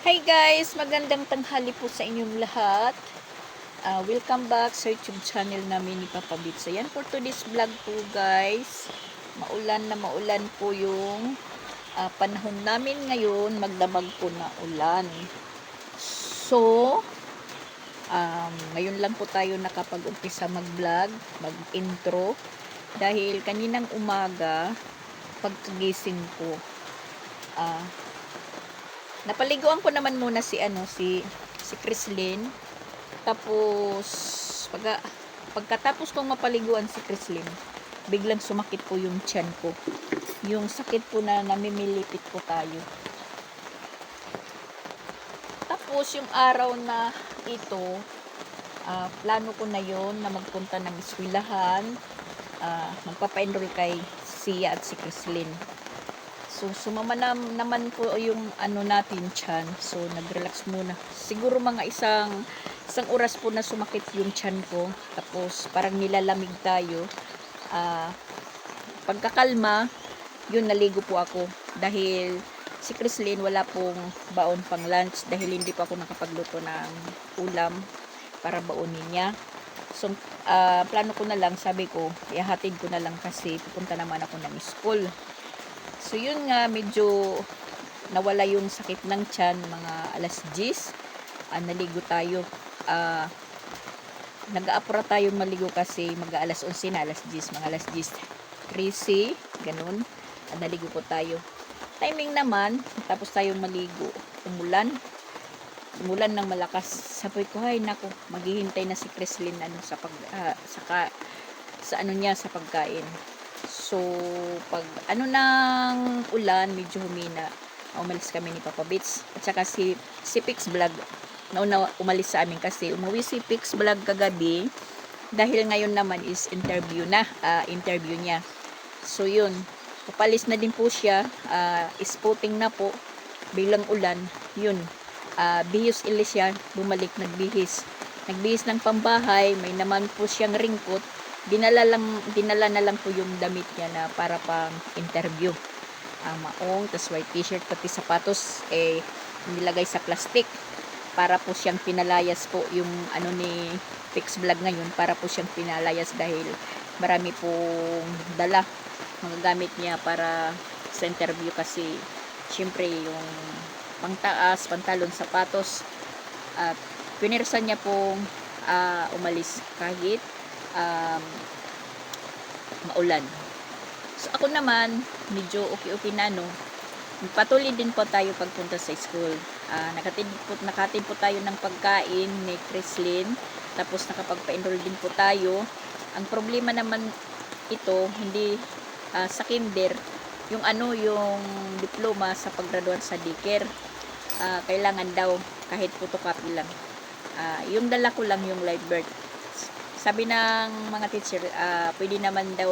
Hi guys! Magandang tanghali po sa inyong lahat. Welcome back sa YouTube channel namin ni Papa Bits. Ayan for today's vlog po guys. Maulan na maulan po yung panahon namin ngayon. Magdamag po na ulan. So, ngayon lang po tayo nakapag-umpisa mag-vlog, mag-intro. Dahil kaninang umaga, pagkagising ko, napaliguan ko naman muna si Chrislyn. Tapos pagkatapos kong mapaliguan si Chrislyn, biglang sumakit po yung tiyan ko. Yung sakit po na namimilipit po tayo. Tapos yung araw na ito, plano ko na yon na magpunta ng eskwelahan, magpapa-enroll kay Sia at si Chrislyn. So, sumama naman po yung natin tiyan. So, nag-relax muna. Siguro mga isang oras po na sumakit yung tiyan ko. Tapos, parang nilalamig tayo. Pagkakalma, yun, naligo po ako. Dahil si Chrislyn wala pong baon pang lunch. Dahil hindi pa ako nakapagluto ng ulam para baonin niya. So, plano ko na lang, sabi ko, ihahatid ko na lang kasi pupunta naman ako ng school. So, yun nga, medyo nawala yung sakit ng tiyan, mga alas 10. Naligo tayo. Nag-aapura tayo maligo kasi mag-alas 11 na, alas 10, mga alas 10:13, ganun. Naligo po tayo. Timing naman, tapos tayong maligo, umulan ng malakas. Sabi ko, ay nako, maghihintay na si Chrislyn sa pagkain. So, pag ng ulan, medyo humina, umalis kami ni Papa Bits. At saka si Pix Vlog, nauna umalis sa amin kasi umuwi si Pix Vlog kagabi. Dahil ngayon naman is interview niya. So, yun. Papalis na din po siya. Spotting na po. Bilang ulan, yun. Bihis ilis siya, bumalik, nagbihis ng pambahay. May naman po siyang ringkot. Dinala na lang po yung damit niya na para pang interview. Maong, tas white t-shirt, pati sapatos, nilagay sa plastic. Para po siyang pinalayas po yung ni Pix Vlog ngayon, para po siyang pinalayas dahil marami pong dala mga gamit niya para sa interview kasi syempre yung pangtaas, pantalon, sapatos, at pinirsan niya pong umalis kahit maulan. So, ako naman, medyo okay na, no. Patuloy din po tayo pagpunta sa school. Nakatid po tayo ng pagkain ni Chrislyn. Tapos, nakapagpa-enroll din po tayo. Ang problema naman ito, hindi sa kinder, yung diploma sa paggraduate sa daycare. Kailangan daw, kahit photocopy lang. Yung dala ko lang yung live birth. Sabi ng mga teacher, pwede naman daw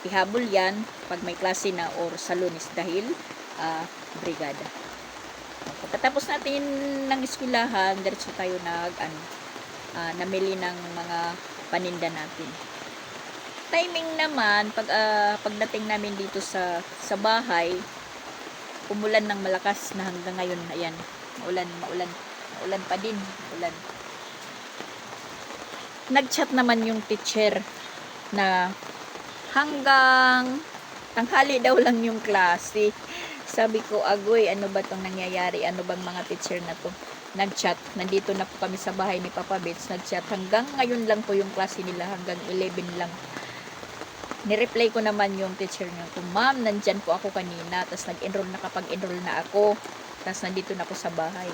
ihabol yan pag may klase na or sa Lunes dahil brigada. Pagkatapos natin ng eskwelahan, diretso tayo namili ng mga paninda natin. Timing naman, pagdating namin dito sa bahay, umulan ng malakas na hanggang ngayon, ayan, maulan pa din, ulan. Nag-chat naman yung teacher na hanggang tanghali daw lang yung klase. Sabi ko, agoy, ano ba tong nangyayari? Ano bang mga teacher na to? Nag-chat, nandito na po kami sa bahay ni Papa Bits, nag-chat, hanggang ngayon lang po yung klase nila, hanggang 11 lang. Nireply ko naman yung teacher niya, kung ma'am, nandyan po ako kanina, tapos nakapag-enroll na ako, tapos nandito na ako sa bahay.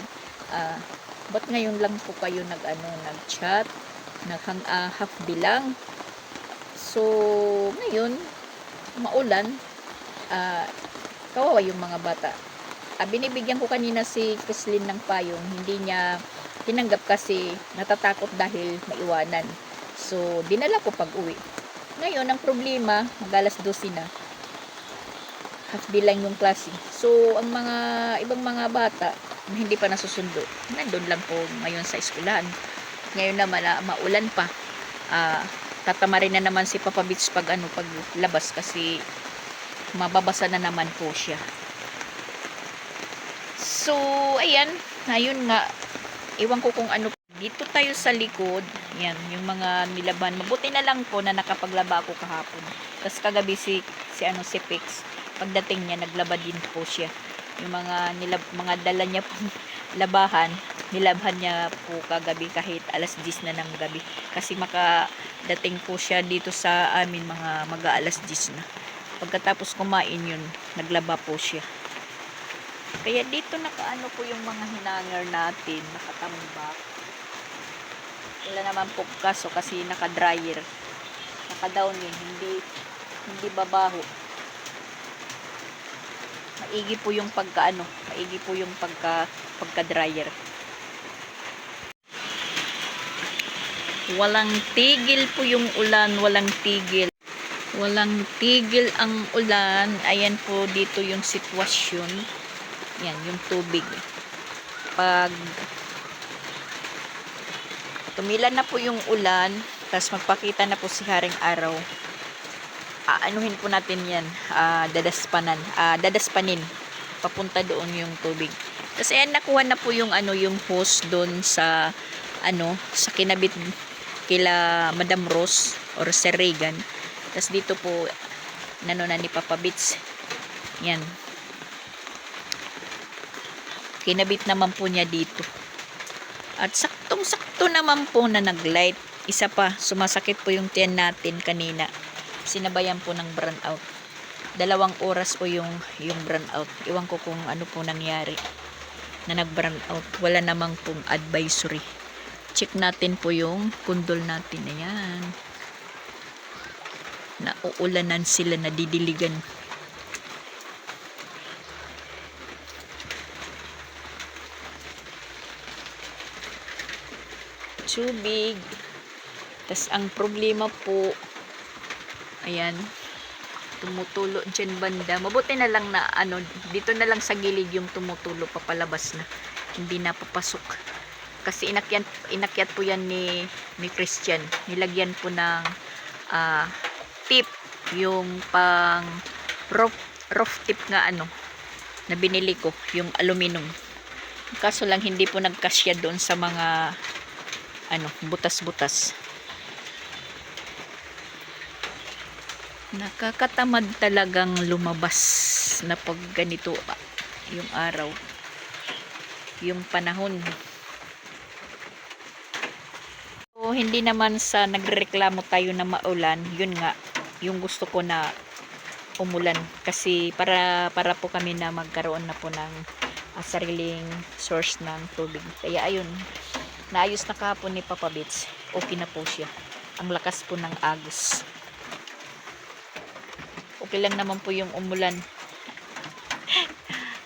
Ba't ngayon lang po kayo nag-chat? Half day lang. So, ngayon, maulan, kawawa yung mga bata. Binibigyan ko kanina si Chrislyn ng payong, hindi niya tinanggap kasi natatakot dahil maiwanan. So, dinala ko pag uwi. Ngayon, ang problema, mag-alas 12 na. Half day lang yung klase. So, ang mga ibang mga bata na hindi pa nasusundo, nandun lang po ngayon sa eskwelahan. Ngayon naman, maulan pa. Tatamarin na naman si Papa Bits paglabas kasi mababasa na naman po siya. So, ayan. Ayun nga. Iwan ko kung ano. Dito tayo sa likod. Yan, yung mga nilaban. Mabuti na lang po na nakapaglaba ako kahapon. Tapos kagabi si Pix. Pagdating niya, naglaba din po siya. Yung mga dala niya pong labahan, nilabhan niya po kagabi kahit alas 10 na ng gabi. Kasi makadating po siya dito sa amin mga mag-aalas 10 na. Pagkatapos kumain yun, naglaba po siya. Kaya dito nakaano po yung mga hinanger natin, nakatambak. Wala naman po kaso kasi naka-dryer. Naka-down eh, hindi babaho. Maigi po yung maigi po yung pagka-dryer. Walang tigil po yung ulan, walang tigil. Walang tigil ang ulan. Ayan po dito yung sitwasyon. Yan, yung tubig. Pag tumilan na po yung ulan, tapos magpakita na po si Haring Araw, aanuhin po natin yan, dadaspanin papunta doon yung tubig. Kasi ayan, nakuha na po yung yung hose doon sa sa kinabit kila Madam Rose or Sir Regan. Tapos dito po na ni Papa Bits, yan, kinabit naman po niya dito. At saktong-sakto naman po na nag-light. Isa pa, sumasakit po yung tiyan natin kanina. Sinabayan po ng brownout. 2 oras po yung brownout. Iwan ko kung ano po nangyari na nag-brownout. Wala namang pong advisory. Check natin po yung kundol natin. Ayan. Nauulanan sila, nadidiligan. Tubig. Tas ang problema po, ayan, tumutulo dyan banda. Mabuti na lang na dito na lang sa gilid yung tumutulo, papalabas na, hindi na papasok. Kasi inakyat po yan ni Christian. Nilagyan po ng tip, yung pang roof tip nga na binili ko, yung aluminum. Kaso lang hindi po nagkasya doon sa mga butas-butas. Nakakatamad talagang lumabas na pag ganito yung araw, yung panahon. So, hindi naman sa nagreklamo tayo na maulan, yun nga yung gusto ko na umulan, kasi para po kami na magkaroon na po ng sariling source ng tubig. Kaya ayun, naayos na kahapon ni Papa Bits. Okay na po siya. Ang lakas po ng agos. Okay lang naman po yung umulan.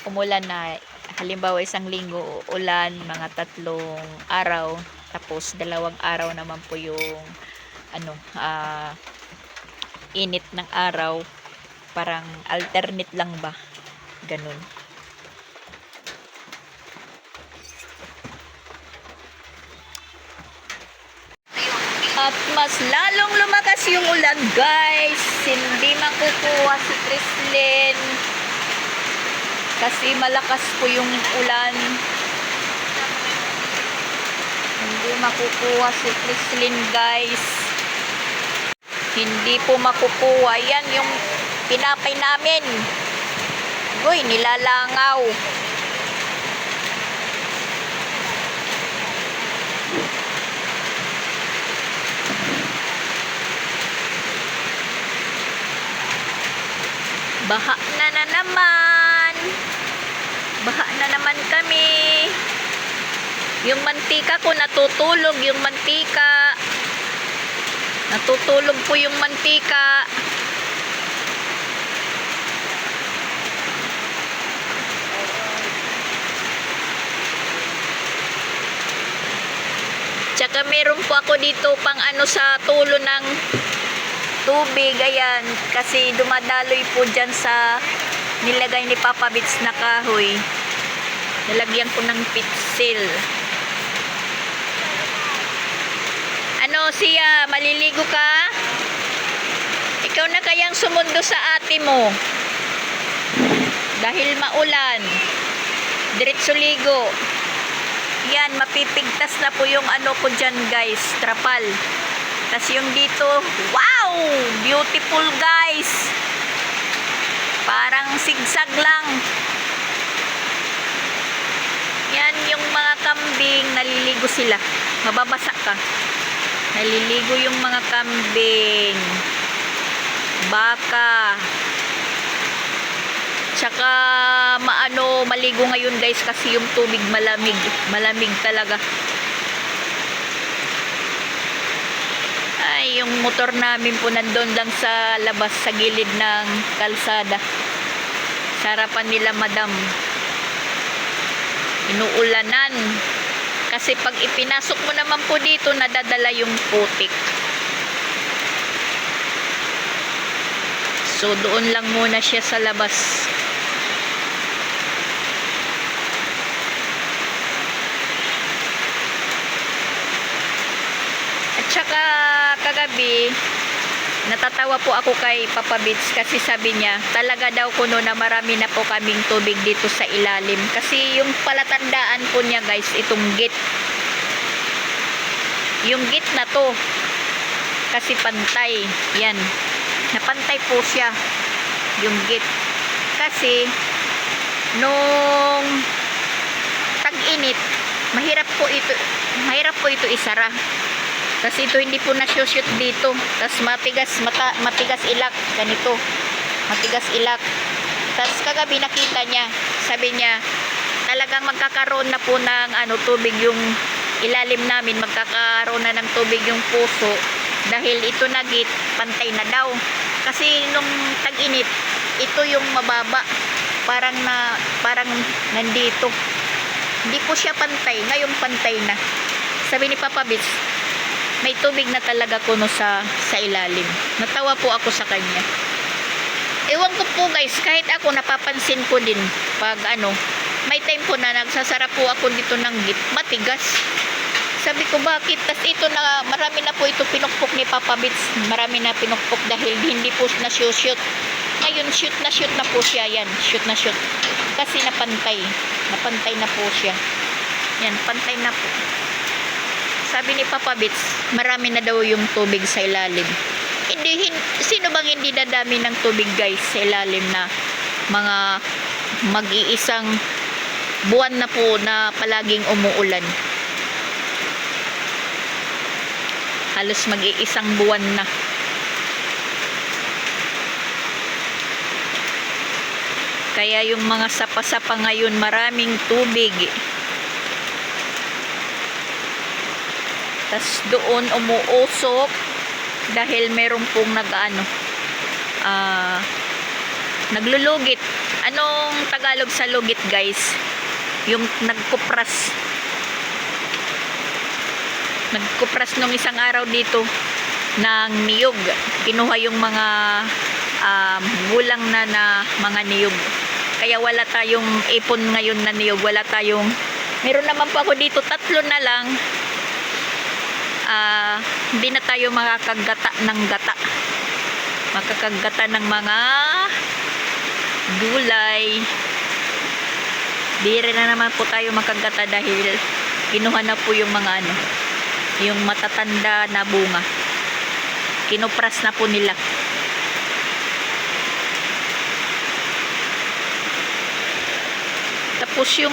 Umulan na halimbawa 1 linggo ulan, mga 3 araw, tapos 2 araw naman po yung init ng araw. Parang alternate lang ba? Ganun. At mas lalong lumakas yung ulan, guys. Hindi makukuha si Chrislyn kasi malakas po yung ulan. Hindi makukuha si Chrislyn, guys. Hindi po makukuha. Yan yung pinapay namin. Uy, nilalangaw. Baha na naman. Baha na naman kami. Yung mantika ko natutulog, yung mantika. Natutulog po yung mantika. Tsaka meron po ako dito pang sa tulo ng tubig, ayan, kasi dumadaloy po dyan sa nilagay ni Papa Bits na kahoy. Nilagyan ko ng pitsil. Siya, maliligo ka? Ikaw na kayang sumundo sa ate mo dahil maulan. Diretso ligo. Yan, mapipigtas na po yung ano ko dyan guys, trapal. Tas yung dito, wow! Beautiful guys! Parang sigsag lang. Yan yung mga kambing, naliligo sila. Mababasa ka. Naliligo yung mga kambing. Baka. Tsaka maligo ngayon guys kasi yung tubig malamig. Malamig talaga. Ay, yung motor namin po nandun lang sa labas sa gilid ng kalsada. Sa harapan nila madam. Inuulanan. Kasi pag ipinasok mo naman po dito, nadadala yung putik. So, doon lang muna siya sa labas. At saka, kagabi, natatawa po ako kay Papa Bits kasi sabi niya, talaga daw kuno na marami na po kaming tubig dito sa ilalim. Kasi yung palatandaan po niya guys, itong gate. Yung gate na to, kasi pantay. Yan. Napantay po siya yung gate. Kasi nung tag-init, mahirap po ito isara. Kasi ito hindi po na-shoot dito. Tapos matigas ilak ganito. Matigas ilak. Tapos kagabi nakita niya, sabi niya, talagang magkakaroon na po ng tubig yung ilalim namin, magkakaroon na ng tubig yung puso. Dahil ito na gate, pantay na daw. Kasi nung tag-init, ito yung mababa. Parang nandito. Hindi po siya pantay. Ngayon pantay na. Sabi ni Papa Bits, may tubig na talaga kuno sa ilalim. Natawa po ako sa kanya. Ewan ko po guys, kahit ako napapansin ko din pag may time po na nagsasara po ako dito ng gate, matigas. Sabi ko bakit? Tas ito na, marami na po ito pinukpok ni Papa Bits. Marami na pinukpok dahil hindi po na shoot. Ngayon shoot na po siya. Yan, shoot na shoot. Kasi napantay. Napantay na po siya. Yan, pantay na po. Sabi ni Papa Bits, marami na daw yung tubig sa ilalim. Sino bang hindi dadami ng tubig guys sa ilalim na mga mag-iisang buwan na po na palaging umuulan? Halos mag-iisang buwan na. Kaya yung mga sapa-sapa ngayon, maraming tubig. Tas doon umuusok dahil meron pong naglulugit. Anong Tagalog sa lugit guys? Yung nagkupras nung isang araw dito ng niyog. Kinuha yung mga gulang na mga niyog. Kaya wala tayong ipon ngayon na niyog. Meron naman po ako dito, 3 na lang. Hindi na tayo makakagata ng gata. Makakagata ng mga gulay. Di rin na naman po tayo makagata dahil kinuha na po yung mga yung matatanda na bunga. Kinupras na po nila. Tapos yung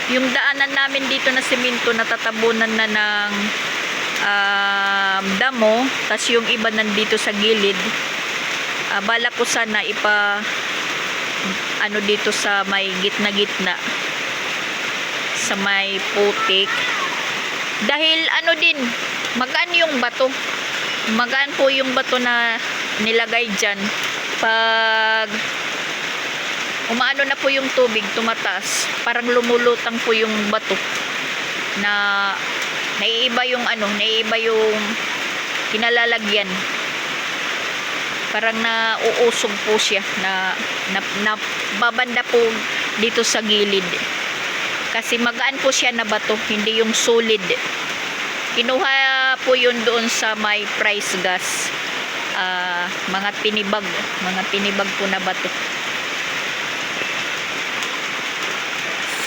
yung daanan namin dito na semento, natatabunan na ng damo. Tapos yung iba nandito sa gilid. Bala ko sana dito sa may gitna sa may putik. Dahil din, magaan yung bato. Magaan po yung bato na nilagay dyan. Pag umaano na po yung tubig, tumataas, parang lumulutang po yung bato. Na naiiba yung kinalalagyan. Parang nauusog po siya na babanda po dito sa gilid. Kasi magaan po siya na bato, hindi yung solid. Kinuha po yun doon sa may price gas. Mga tinibag po na bato.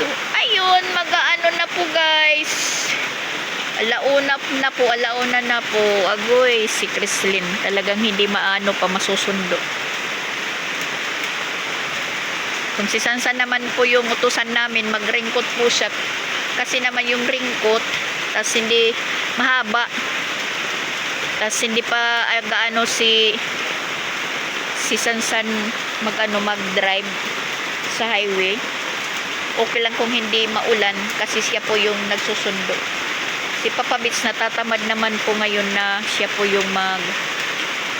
So, ayun, mag-aano na po guys. Alauna na po. Agoy, si Chrislyn. Talagang hindi maano pa masusundo. Kung si Sansan naman po yung utusan namin, mag-ringkot po siya. Kasi naman yung ringkot, tas hindi mahaba. Tas hindi pa gaano si Sansan mag-drive sa highway. Okay lang kung hindi maulan kasi siya po yung nagsusundo. Si Papa Beach natatamad naman po ngayon na siya po yung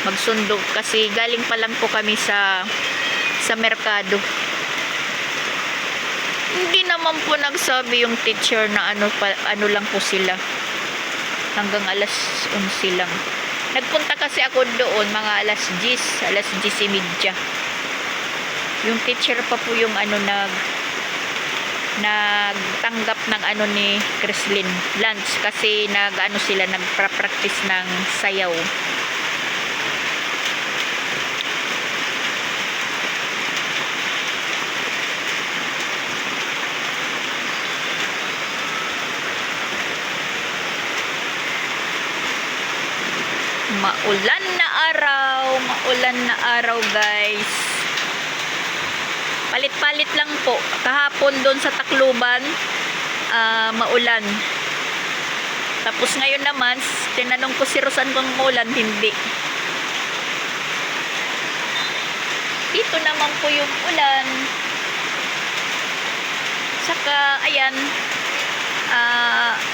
magsundo kasi galing pa lang po kami sa merkado. Hindi naman po nagsabi yung teacher na ano lang po sila. Hanggang alas 11 lang. Nagpunta kasi ako doon mga alas 10:30. Yung teacher pa po yung nagtanggap ng ni Chrislyn lunch kasi sila nagpa-practice ng sayaw. Maulan na araw guys. Palit-palit lang po. Kahapon doon sa Tacloban, maulan. Tapos ngayon naman, tinanong ko si Rosan kung maulan, hindi. Dito naman po yung ulan. Saka, ayan,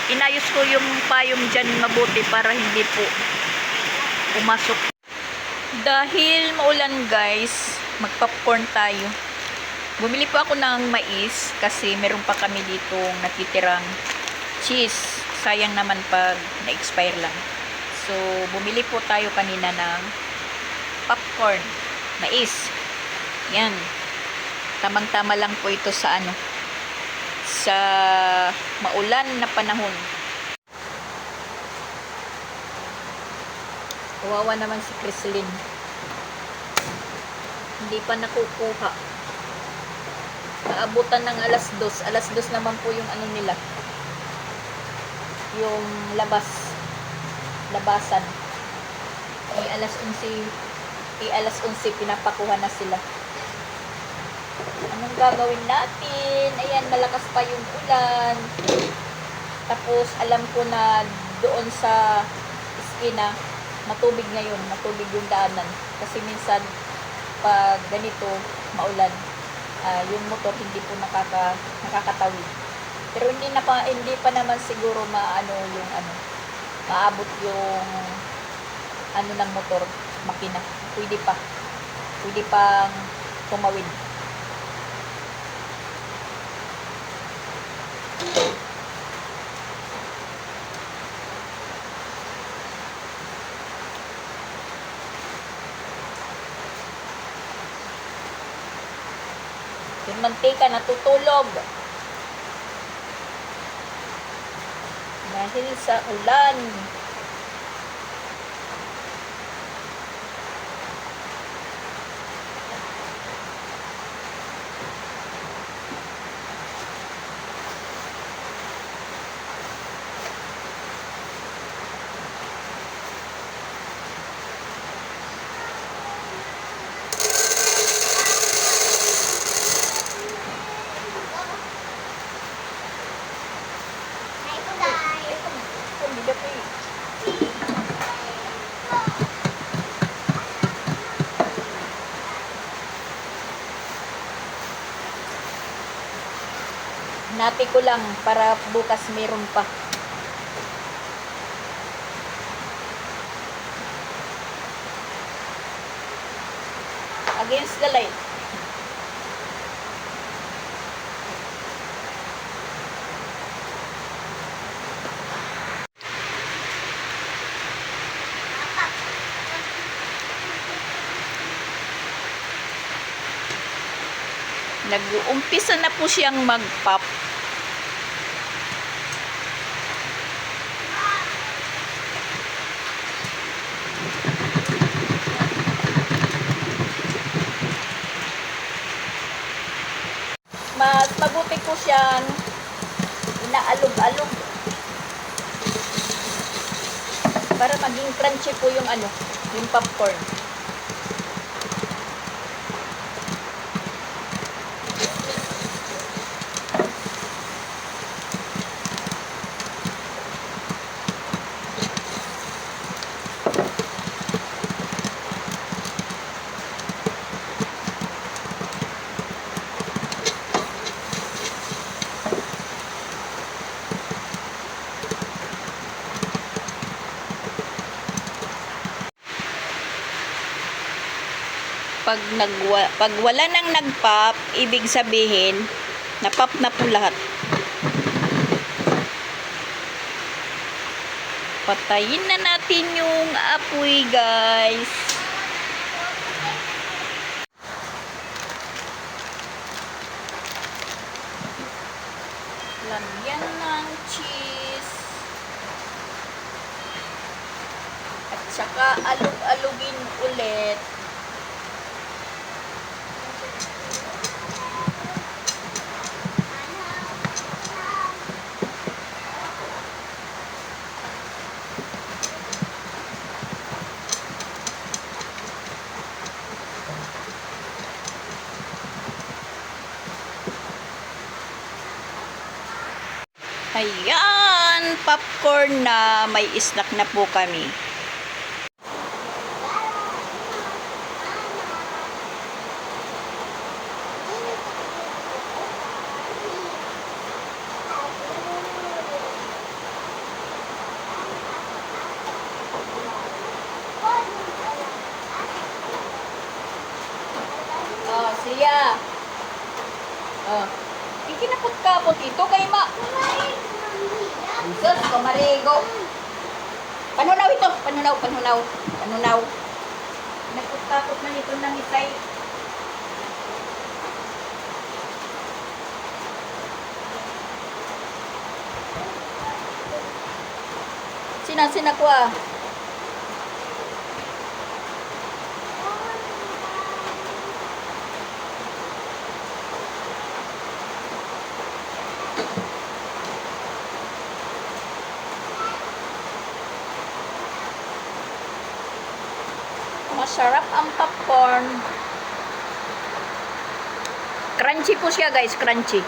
inayos ko yung payong dyan mabuti para hindi po pumasok. Dahil maulan guys, mag-popcorn tayo. Bumili po ako ng mais kasi meron pa kami ditong natitirang cheese. Sayang naman pag na-expire lang. So, bumili po tayo kanina ng popcorn, mais. Yan. Tamang-tama lang po ito sa sa maulan na panahon. Kawawa naman si Chrislyn. Hindi pa nakukuha. Naabutan ng alas 2. Alas 2 naman po yung nila. Yung labasan. Alas 11 pinapakuha na sila. Anong gagawin natin? Ayan, malakas pa yung ulan. Tapos alam ko na doon sa iskina matubig ngayon, matubig yung daanan. Kasi minsan pag ganito maulan, yung motor hindi po nakakatawid. Pero hindi pa naman siguro maabot yung ng motor, makina. Pwede pang tumawid. Yung mantika natutulog dahil sa ulan. Hinati ko lang para bukas meron pa. Against the light. Nag-uumpisa na po siyang mag-pop. Mas mabuti po siyang inaalog-alog para maging crunchy po yung ano, yung popcorn. Pag wala nang nag-pop, ibig sabihin, na-pop na po lahat. Patayin na natin yung apoy, guys. Lagyan ng cheese. At saka alug-alugin ulit. Ayan, popcorn na, may snack na po kami. Oh, siya. Oh. Ikinapot-kapot ito kay ma. Jesus, kumarigo. Panunaw ito. Panunaw. Napot-kapot na nito ng itay. Sina ko ah. Masarap ang popcorn. Crunchy po siya, guys. Crunchy.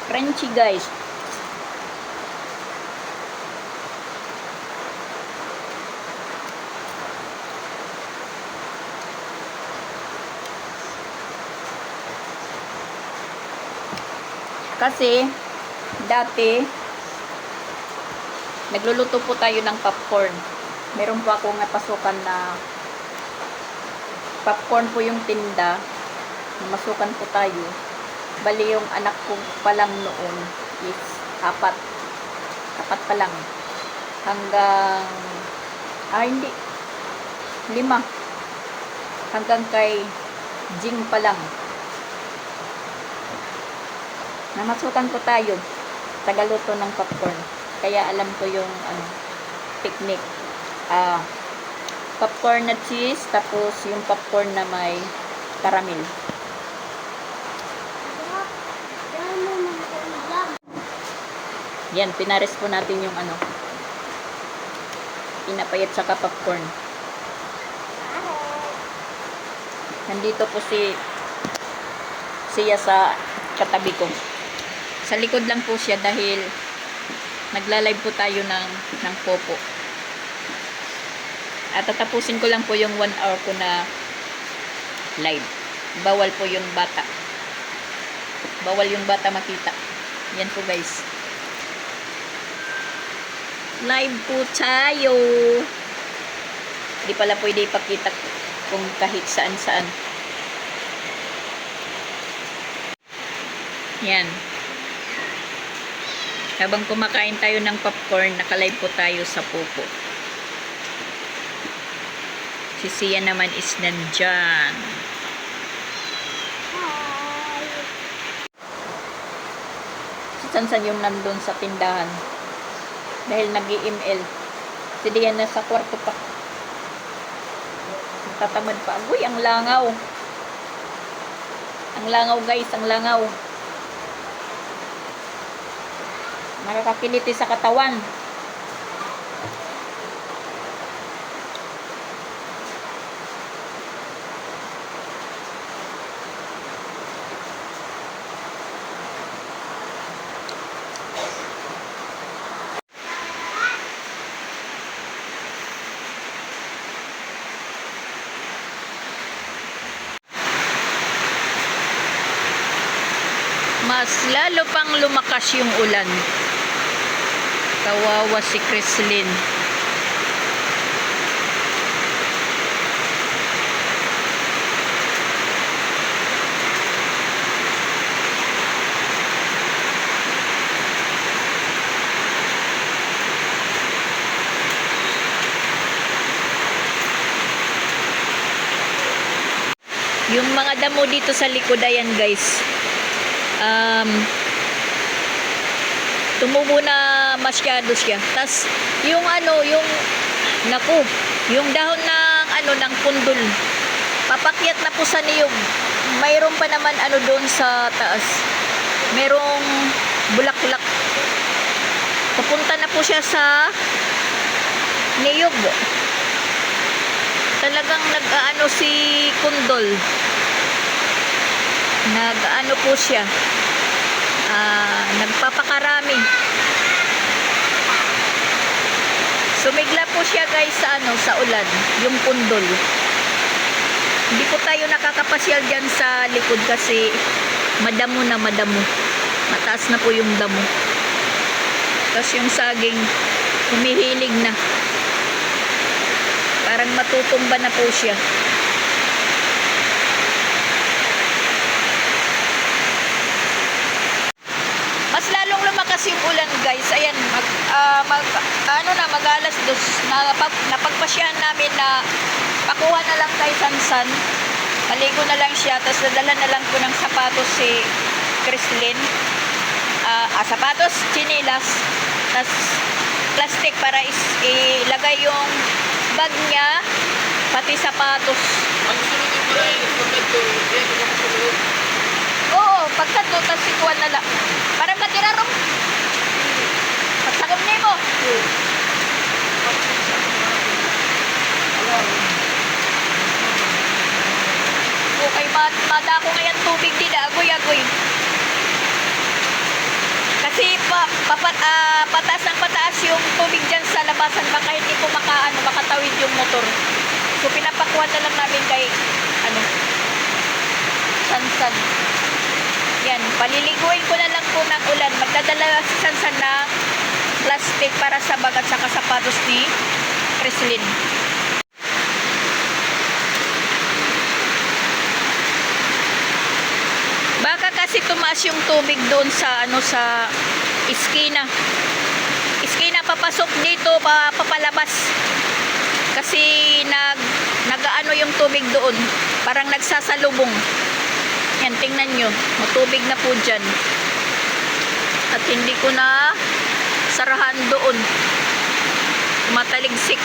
Crunchy, guys. Kasi, dati, nagluluto po tayo ng popcorn. Meron po akong napasukan na popcorn po yung tinda. Namasukan po tayo. Bali yung anak ko pa lang noon is 4. 4 pa lang. Hanggang, hindi. 5. Hanggang kay Jing pa lang. Namasukan po tayo. Tagaluto ng popcorn. Kaya alam ko yung technique. Popcorn na cheese, tapos yung popcorn na may caramel. Yan, pinares po natin yung pinapayat saka popcorn. Nandito po siya sa katabi ko. Sa likod lang po siya dahil nagla-live po tayo ng popo. At tatapusin ko lang po yung 1 hour ko na live. Bawal po yung bata. Bawal yung bata makita. Yan po, guys. Live po tayo. Hindi pala pwede ipakita kung kahit saan-saan. Yan. Habang kumakain tayo ng popcorn, nakalive po tayo sa popo. Si Sia naman is nandyan. Hi! Si Sansan yung nandun sa tindahan. Dahil nag-i-ML. Si Dian nasa kwarto pa. Tatamad pa. Uy, ang langaw. Ang langaw, guys. Ang langaw. Nakakakiliti sa katawan. Mas lalo pang lumakas yung ulan. Kawawa si Chrislyn. Yung mga damo dito sa likod, ayan guys. Tumubo na masyado siya. Tas yung naku, yung dahon ng ng pundol, papakyat na po sa niyog. Mayroon pa naman doon sa taas. Merong bulaklak. Papunta na po siya sa niyog. Talagang nag-aano si Kundol. Nag-ano po siya. Nagpapakarami. Sumigla po siya guys sa ulan, yung Kundol. Hindi po tayo nakakapasyal dyan sa likod kasi madamo na madamo. Mataas na po yung damo. Tapos yung saging humihilig na. Parang matutumba na po siya. Mas lalong lumakas yung ulan guys. Ayan, mag-alas 2 napagpasyahan namin na pakuha na lang kay Sansan. Maligo na lang siya, tapos nadala na lang po ng sapatos si Chrislyn. Sapatos, chinilas, tapos plastic para ilagay yung bag niya, pati sapatos. Oo, pagkadto, tapos ikuan na lang. Para matirarong. Pagsagom niyo mo. Okay, madako ngayon tubig din, agoy-agoy. Kasi pataas ng pataas yung tubig dyan sa labasan, baka hindi ko makatawid yung motor. So pinapakuha na lang namin kay Sansan. Yan, paliliguin ko na lang po ng ulan. Magdadala si Sansan ng plastic para sa bag at saka sapatos ni Chrislyn. Baka kasi tumaas yung tubig doon sa sa iskina. Iskina papasok dito, papalabas. Kasi nagaano yung tubig doon. Parang nagsasalubong. Yan, tingnan nyo. Matubig na po dyan. At hindi ko na sarahan doon. Mataligsik.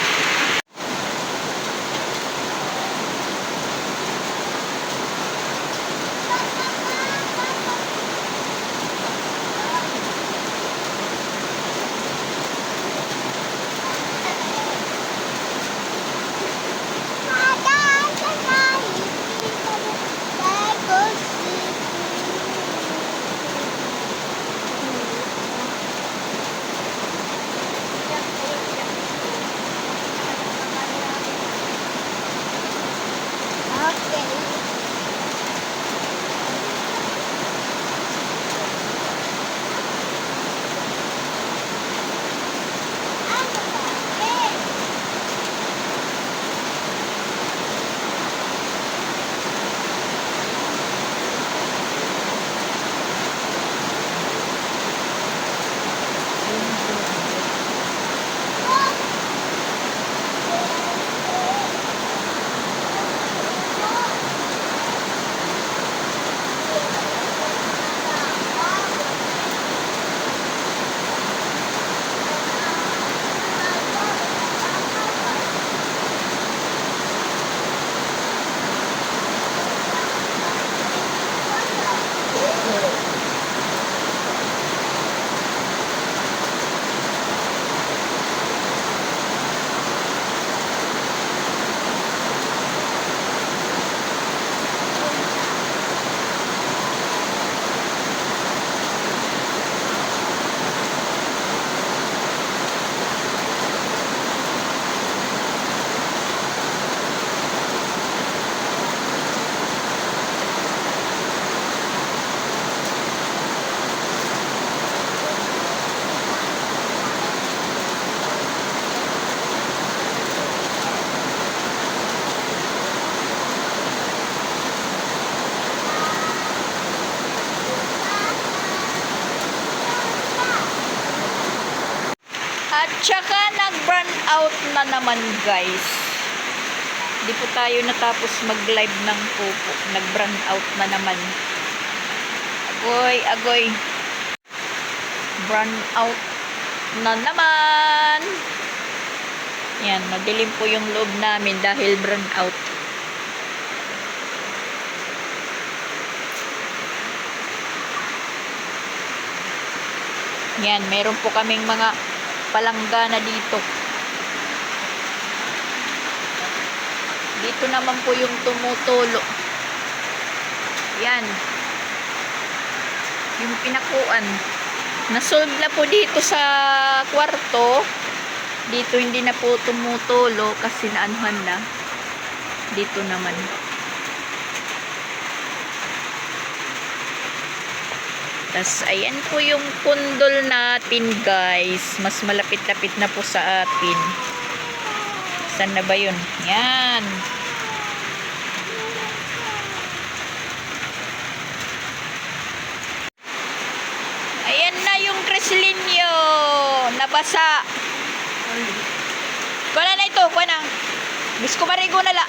At saka nag-burn out na naman guys. Di po tayo natapos mag-live ng pupo. Nag-burn out na naman. Agoy, agoy. Burn out na naman. Yan, madilim po yung loob namin dahil burn out. Yan, meron po kaming mga palanggana dito. Dito naman po yung tumutulo. Yan. Yung pinakuan. Nasolve na po dito sa kwarto. Dito hindi na po tumutulo kasi naanuhan na. Dito naman. Tas ayan po yung pundol natin guys. Mas malapit-lapit na po sa atin. Saan na ba yun? Yan. Ayan na yung Creslinyo. Nabasa. Kuha na ito. Kuha na. Bisko marigo na la.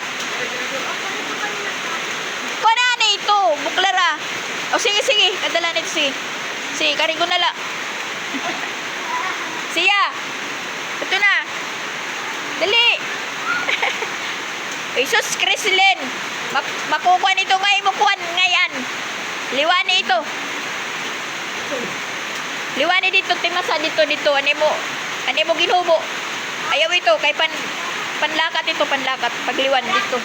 Kuha na ito. Buklara. O sige, sige. Kadala na ito. Sige. Sige, karigo na la. Siya. Ito na. Dali. Isus Creslin. Makukuha nito ngayon. Mukuhan ngayon. Liwani ito. Liwani dito. Timasa dito. Dito. Ano mo ginubo. Ayaw ito. Kay panlakat ito. Panlakat. Pagliwan dito.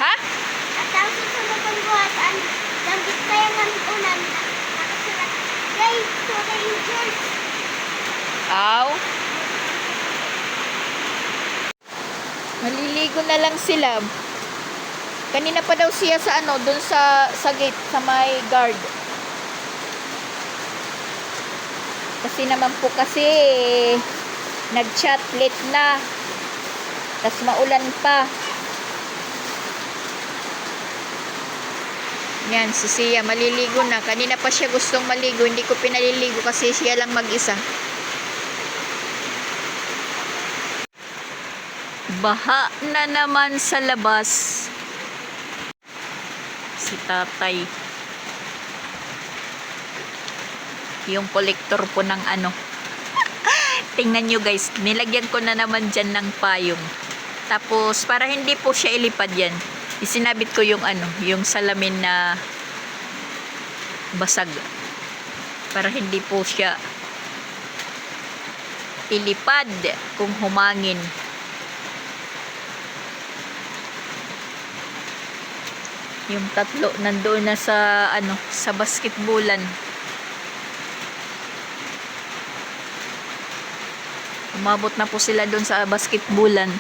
Ha? At ang susunod ng buhasan, lambit kaya ng unan, nakasulat, Guide to the Angels. Aw. Maliligo na lang sila. Kanina pa daw siya sa doon sa gate, sa may guard. Kasi naman po kasi nag-chat late na. Tas maulan pa. Yan, si Sia maliligo na. Kanina pa siya gustong maligo. Hindi ko pinaliligo kasi siya lang mag-isa. Baha na naman sa labas. Si tatay. Yung kolektor po ng Tingnan nyo guys. Nilagyan ko na naman dyan ng payong. Tapos, para hindi po siya ilipad yan. Isinabit ko yung yung salamin na basag. Para hindi po siya ilipad kung humangin. Yung tatlo nandoon na sa sa basketballan. Umabot na po sila doon sa basketballan.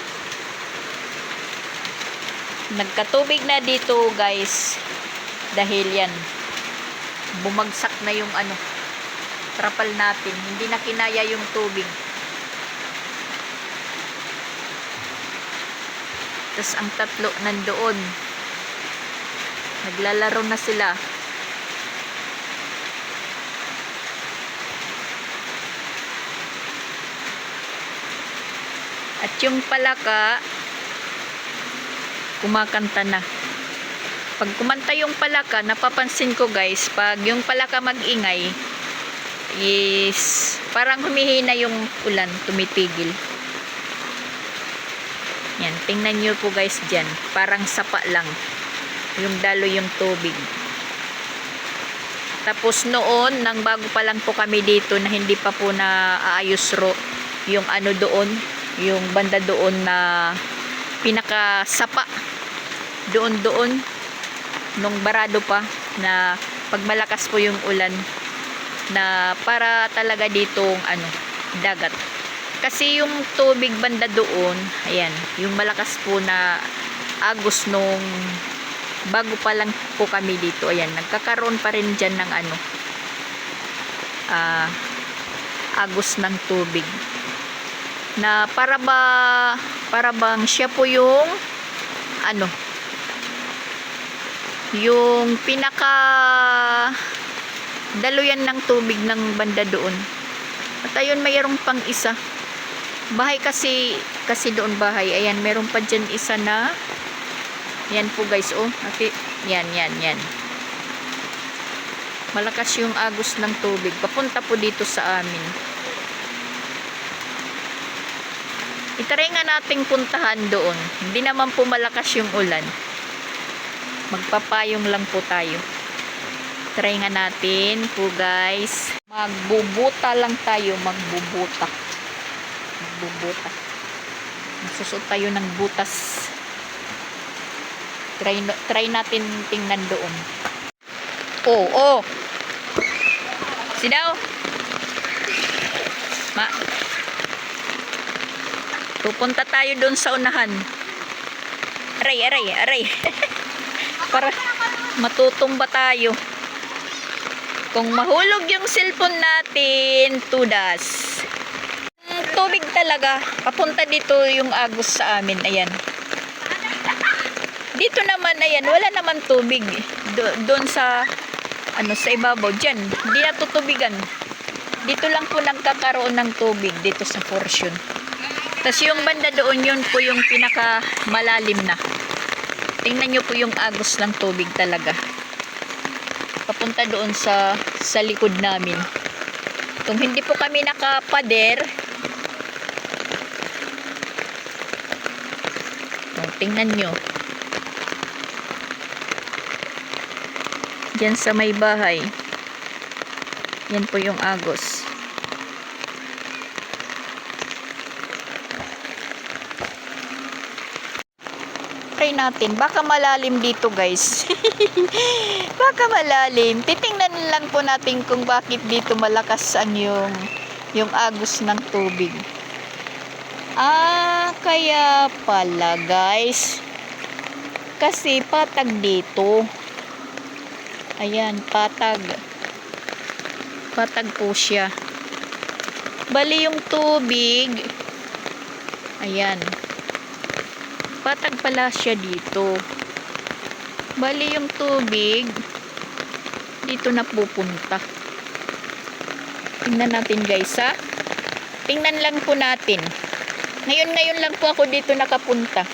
Nagkatubig na dito guys dahil yan bumagsak na yung trapal natin, hindi na kinaya yung tubig. Tapos ang tatlo nandoon naglalaro na sila. At yung palaka kumakanta na. Pag kumanta yung palaka, napapansin ko guys, pag yung palaka mag-ingay, is parang humihina yung ulan, tumitigil. Yan, tingnan nyo po guys dyan. Parang sapa lang. Yung dalo yung tubig. Tapos noon, nang bago pa lang po kami dito na hindi pa po na aayos yung doon, yung banda doon na pinakasapa doon nung barado pa na pag malakas po yung ulan na para talaga ditong dagat. Kasi yung tubig banda doon, ayan, yung malakas po na agos nung bago pa lang po kami dito, ayan, nagkakaroon pa rin dyan ng agos ng tubig na para bang siya po yung yung Daluyan ng tubig ng banda doon. At ayun, mayroong pang isa. Bahay kasi doon bahay. Ayan, meron pa dyan isa na. Yan po guys, oh. Yan. Malakas yung agos ng tubig. Papunta po dito sa amin. Itry nga nating puntahan doon. Hindi naman po malakas yung ulan. Magpapayong lang po tayo. Try nga natin po guys. Magbubuta lang tayo. Magbubuta. Magsusot tayo ng butas. Try natin tingnan doon. Oh. Sidaw. Pupunta tayo doon sa unahan. Aray. Para matutumba tayo. Kung mahulog yung cellphone natin, tudas. Tubig talaga. Papunta dito yung agos sa amin. Ayan. Dito naman, ayan, wala naman tubig. Doon sa sa ibabaw dyan. Hindi na tutubigan. Dito lang po nagkakaroon ng tubig dito sa portion. Tapos yung banda doon, yun po yung pinaka malalim na. Tingnan nyo po yung agos ng tubig talaga. Papunta doon sa likod namin. Kung hindi po kami nakapader, tingnan nyo. Yan sa may bahay. Yan po yung agos. Try natin. Baka malalim dito guys. Baka malalim. Titingnan lang po natin kung bakit dito malakas yung agos ng tubig. Kaya pala guys. Kasi patag dito. Ayan, patag. Patag po siya. Bali yung tubig. Ayan. Patag pala siya dito. Bali yung tubig. Dito na pupunta. Tingnan natin guys ha. Tingnan lang po natin. Ngayon lang po ako dito nakapunta.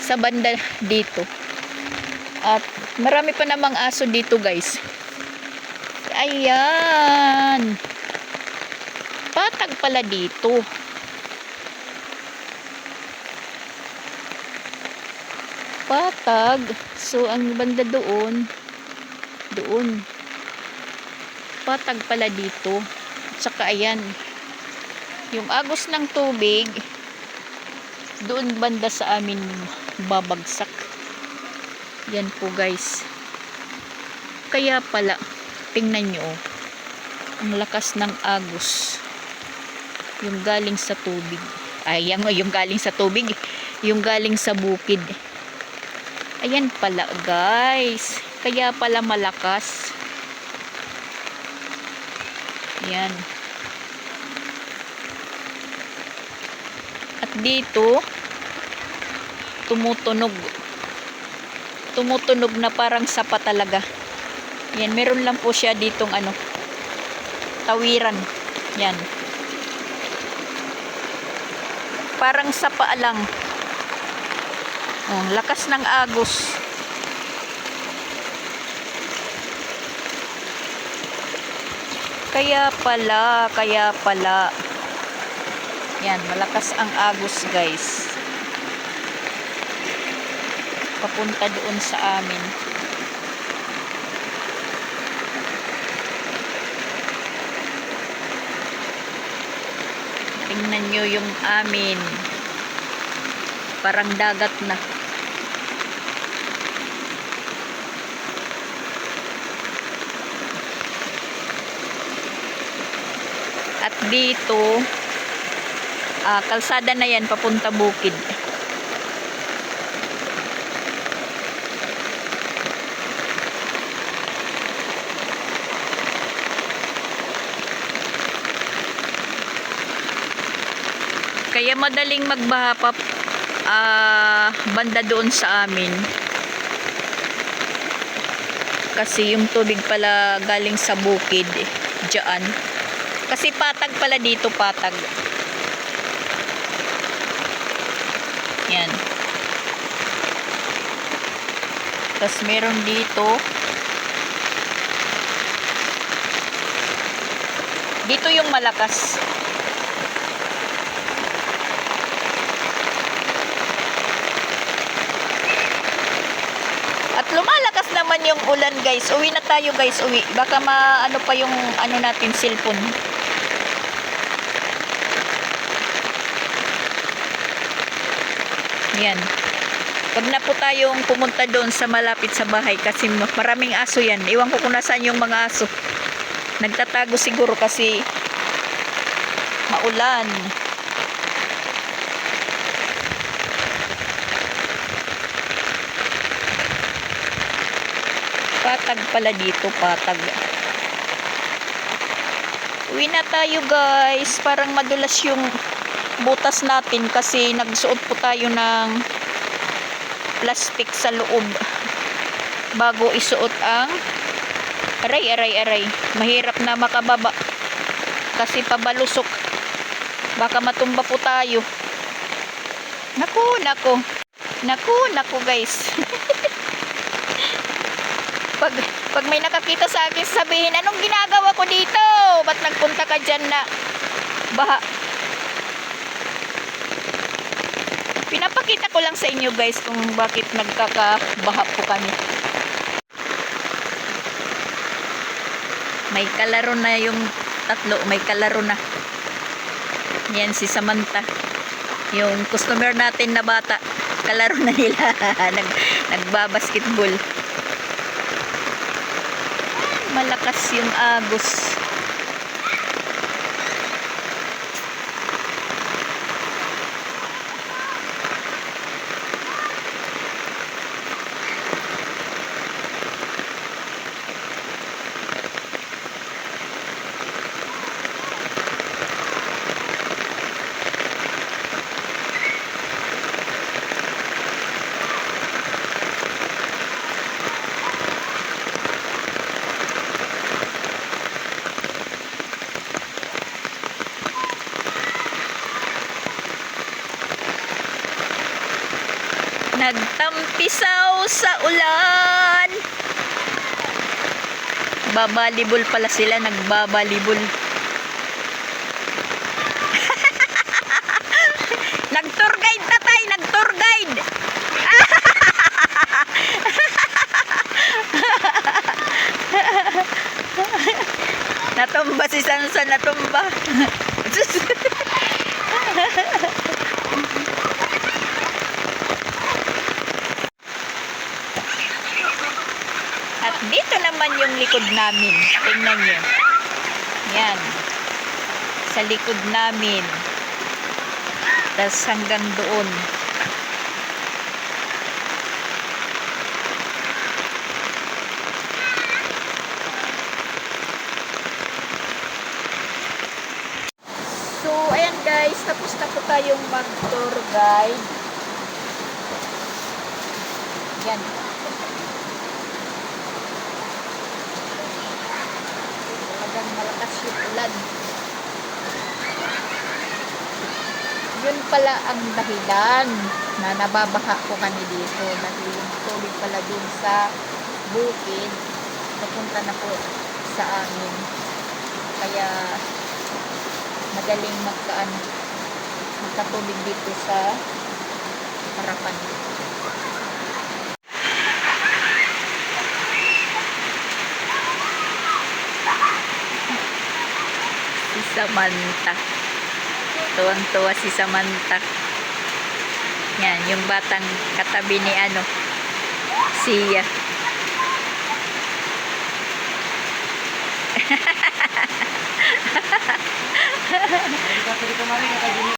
Sa banda dito. At marami pa namang aso dito guys. Ayan. Patag pala dito. Patag. So ang banda doon. Patag pala dito. At saka ayan. Yung agos ng tubig doon banda sa amin babagsak. Yan po guys. Kaya pala, tingnan nyo. Ang lakas ng agos. Yung galing sa tubig. Yung galing sa tubig. Yung galing sa bukid. Ayan pala guys. Kaya pala malakas. Yan. At dito, tumutunog na parang sapa talaga. Yan, meron lang po siya ditong tawiran. Yan. Parang sapa lang. Lakas ng agos. Kaya pala. Yan, malakas ang agos guys. Papunta doon sa amin. Tingnan nyo yung amin. Parang dagat na. At dito, kalsada na yan papunta bukid. Kaya madaling magbaha pa banda doon sa amin. Kasi yung tubig pala galing sa bukid diyan. Kasi patag pala dito, patag. Yan. Tapos meron dito. Dito yung malakas. At lumalakas naman yung ulan, guys. Uwi na tayo, guys. Uwi. Baka maano pa yung ano natin, cellphone. Yan. Wag na po tayong pumunta doon sa malapit sa bahay kasi maraming aso yan. Iwan ko kung nasaan yung mga aso. Nagtatago siguro kasi maulan. Patag pala dito, patag. Uwi na tayo, guys. Parang madulas yung butas natin kasi nagsuot po tayo ng plastic sa loob bago isuot ang aray. Mahirap na makababa kasi pabalusok. Baka matumba po tayo. Naku, guys. Pag may nakakita sa akin, sabihin, anong ginagawa ko dito? Ba't nagpunta ka dyan na baha? Pinapakita ko lang sa inyo, guys, kung bakit nagkakabaha po kami. May kalaro na yung tatlo. May kalaro na. Yan si Samantha. Yung customer natin na bata. Kalaro na nila. Nagbabasketball. Malakas yung agos. Nagtampisaw sa ulan. Babalibol pala sila, nagbabalibol. Nag-tour guide, tatay, nag-tour guide. Natumba si Sansa, natumba. At dito naman yung likod namin. Tingnan nyo. Yan. Sa likod namin. Tapos hanggang doon. So, ayan guys. Tapos na po tayong mag-tour guide. Yan. Malakas yung ulan. Yun pala ang dahilan na nababaha po kami dito dahil yung tubig pala dun sa bukid papunta na po sa amin, kaya madaling magkatubig dito sa harapan. Samantha. Tuwang-tuwa si Samantha. Yan, yung batang katabi ni Sia.